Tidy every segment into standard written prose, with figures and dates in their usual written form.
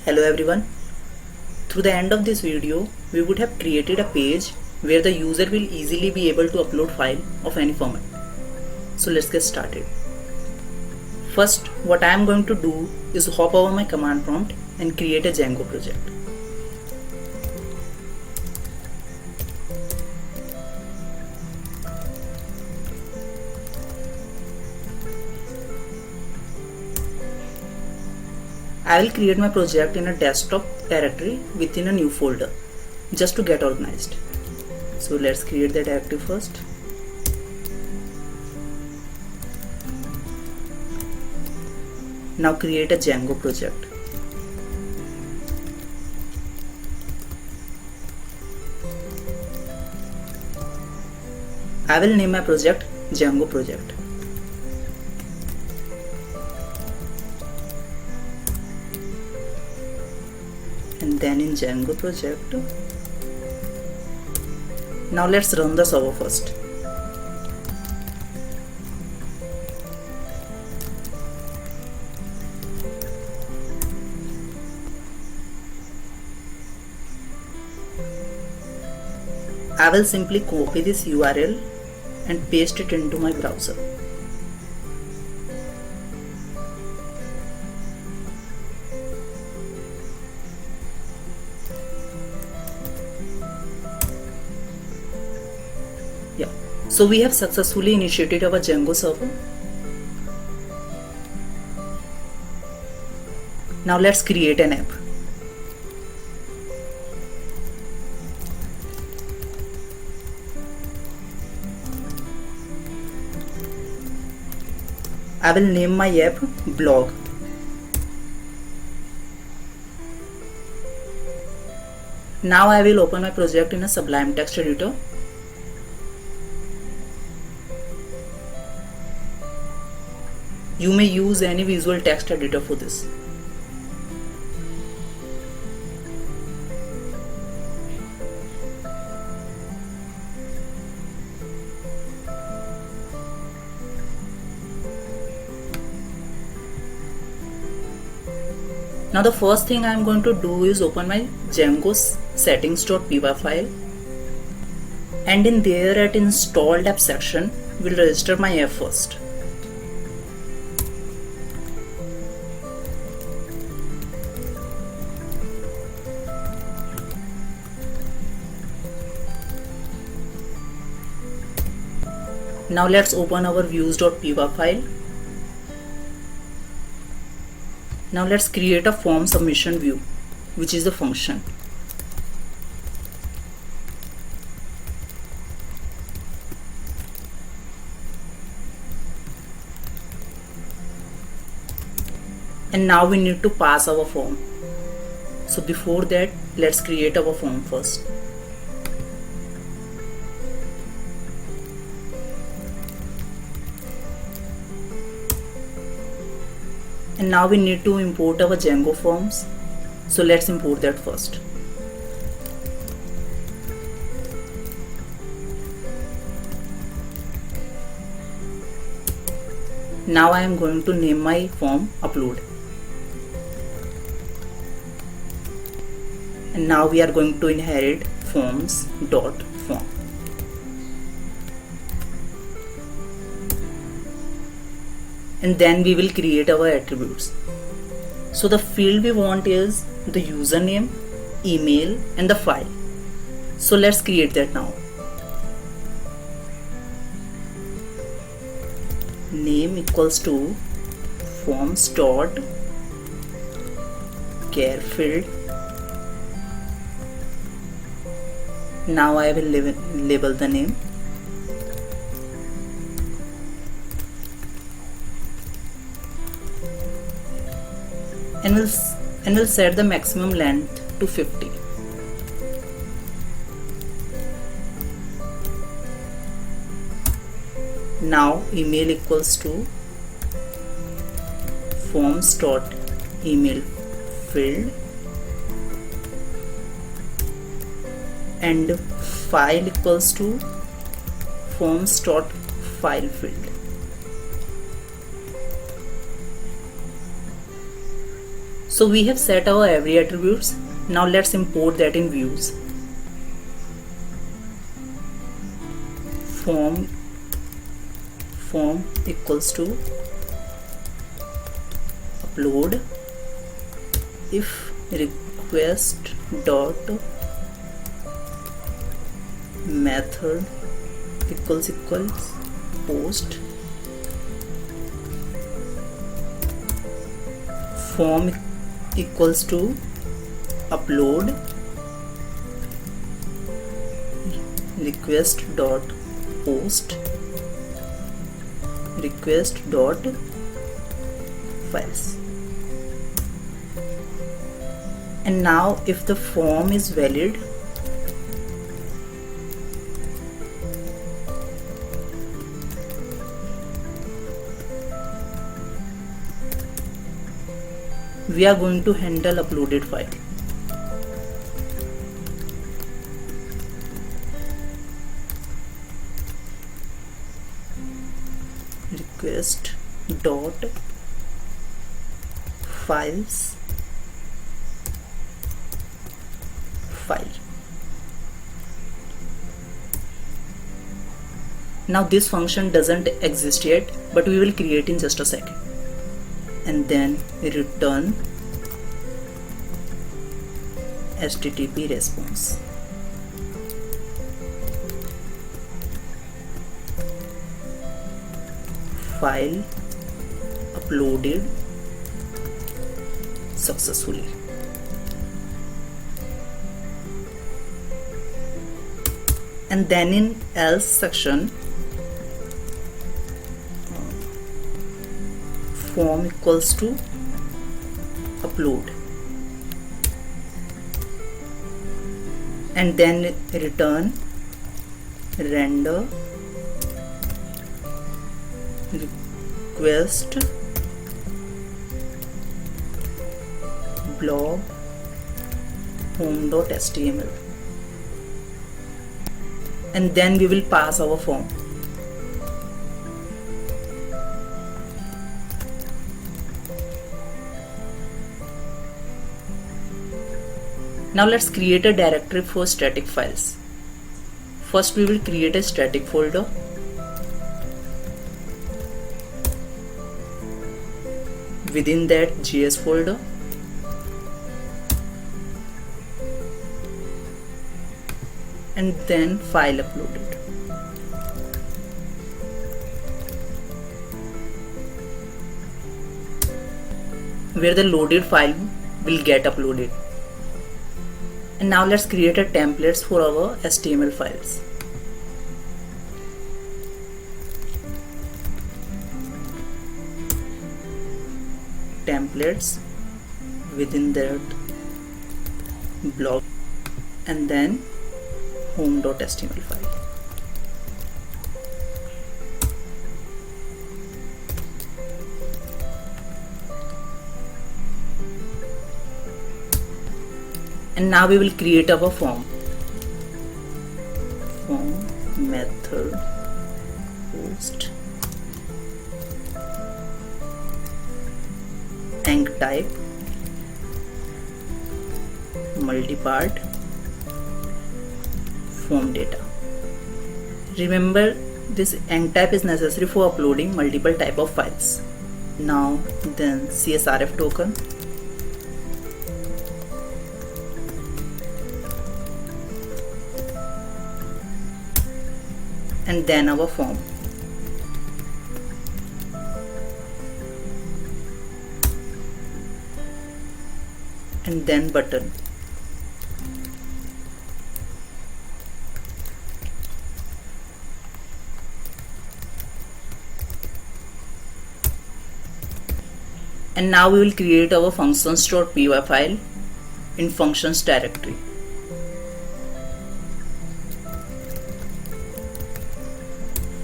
Hello everyone. Through the end of this video, we would have created a page where the user will easily be able to upload file of any format. So let's get started. First, what I am going to do is hop over my command prompt and create a Django project. I will create my project in a desktop directory within a new folder just to get organized. So let's create the directory first. Now create a Django project. I will name my project Django project. And then in Django project, now let's run the server first. I will simply copy this URL and paste it into my browser. So we have successfully initiated our Django server. Now let's create an app. I will name my app blog. Now I will open my project in a Sublime text editor. You may use any visual text editor for this. Now the first thing I am going to do is open my Django settings.py file, and in there at installed app section we'll register my app first. Now let's open our views.py file. Now let's create a form submission view, which is the function. And now we need to pass our form. So before that, let's create our form first. And now we need to import our Django forms. So let's import that first. Now I am going to name my form upload. And now we are going to inherit forms.form. And then we will create our attributes. So the field we want is the username, email, and the file. So let's create that now. Name equals to forms dot care field. Now I will label the name. And we'll set the maximum length to 50. Now email equals to forms.email field, and file equals to forms.file field. So we have set our every attributes. Now let's import that in views. Form equals to upload if request dot method equals post form equals to upload request dot post request dot files. And now if the form is valid, we are going to handle uploaded file. Request dot files file. Now this function doesn't exist yet, but we will create in just a second. And then return HTTP response. File uploaded successfully. And then in else section, form equals to upload, and then return render request blog home.html, and then we will pass our form. Now let's create a directory for static files. First we will create a static folder. Within that JS folder, and then file uploaded. Where the loaded file will get uploaded. And now let's create a templates for our HTML files. Templates, within that blog, and then home.html file. And now we will create our form. Form method post enc type multipart form data. Remember, this enc type is necessary for uploading multiple type of files. Now then CSRF token, and then our form. And then button. And now we will create our functions.py file in functions directory.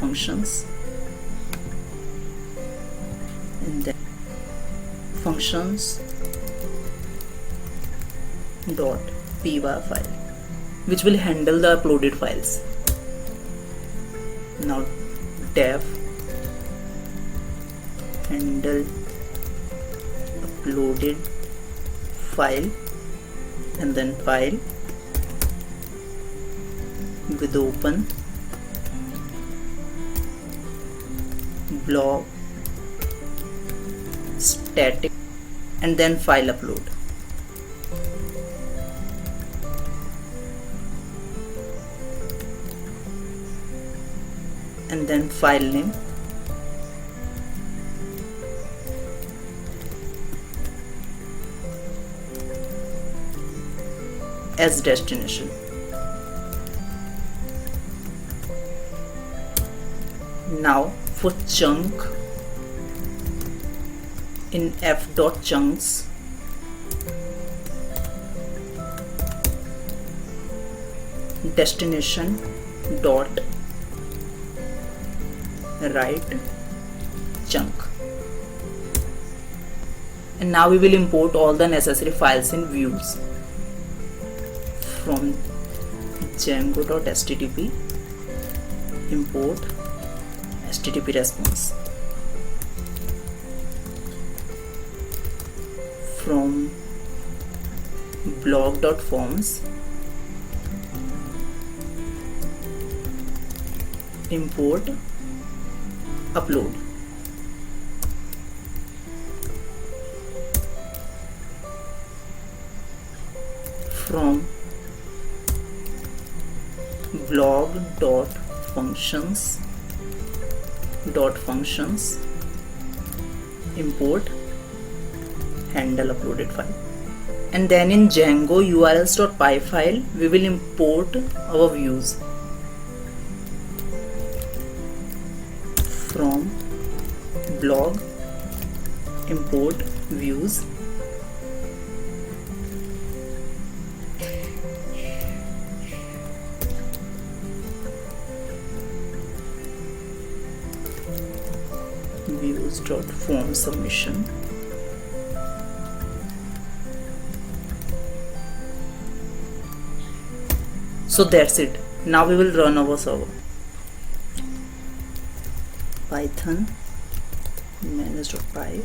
Functions, and then functions dot py file, which will handle the uploaded files. Now def handle uploaded file and then file with open blog static and then file upload. And then file name as destination. Now for chunk, in f.chunks destination dot write chunk, and now we will import all the necessary files in views from Django.http import http response, from blog.forms import upload, from blog.functions import handle uploaded file, and then in Django urls.py file we will import our views from blog import views views.form submission. So that's it. Now we will run our server. Python manage.py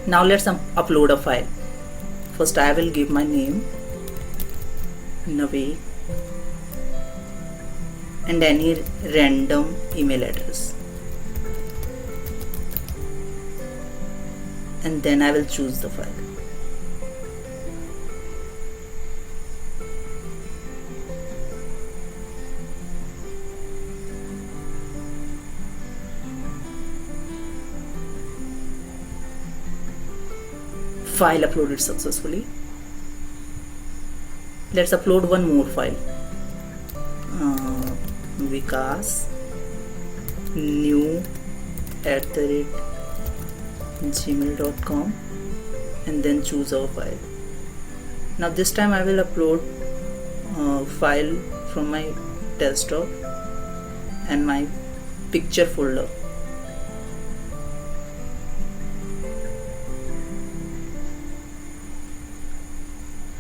Now let's upload a file. First I will give my name Naveen and any random email address, and then I will choose the file. File uploaded successfully. Let's upload one more file. Vikas new @gmail.com and then choose our file. Now this time I will upload file from my desktop and my picture folder.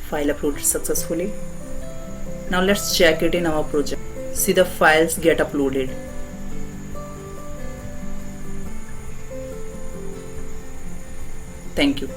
File uploaded successfully. Now let's check it in our project. See, the files get uploaded. Thank you.